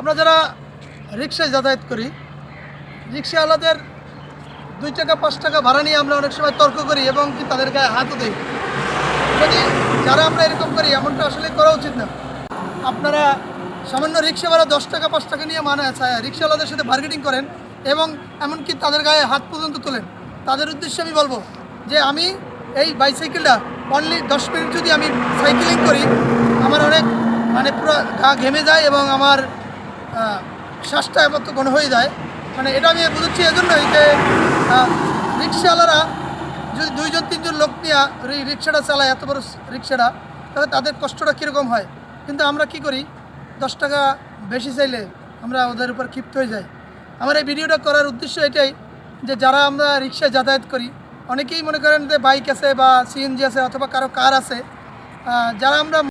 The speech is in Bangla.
আমরা যারা রিক্সায় যাতায়াত করি, রিক্সাওয়ালাদের 2 টাকা 5 টাকা ভাড়া নিয়ে আমরা অনেক সময় তর্ক করি এবং কি তাদের গায়ে হাতও দিই। যদি যারা আমরা এরকম করি, এমনটা আসলে করা উচিত না। আপনারা সামান্য রিক্সা ভাড়া 10 টাকা 5 টাকা নিয়ে রিক্সাওয়ালাদের সাথে বার্গেনিং করেন এবং এমনকি তাদের গায়ে হাত পর্যন্ত তোলেন। তাদের উদ্দেশ্যে আমি বলবো যে আমি এই বাইসাইকেলটা অনলি 10 মিনিট যদি আমি সাইকেলিং করি, আমার অনেক পুরো গা ঘেমে যায় এবং আমার শ্বাসটা এমন ঘন হয়ে যায়। এটা আমি বুঝছি এজন্যই যে রিক্সাওয়ালারা যদি 2-3 জন লোক নিয়ে রিক্সাটা চালায়, এত বড় রিক্সাটা, তবে তাদের কষ্টটা কীরকম হয়। কিন্তু আমরা কি করি, 10 টাকা বেশি চাইলে আমরা ওদের উপর ক্ষিপ্ত হয়ে যাই। আমার এই ভিডিওটা করার উদ্দেশ্য এটাই যে যারা আমরা রিক্সায় যাতায়াত করি, অনেকেই মনে করেন যে বাইক আছে বা সিএনজি আছে অথবা কারো কার আছে, যারা আমরা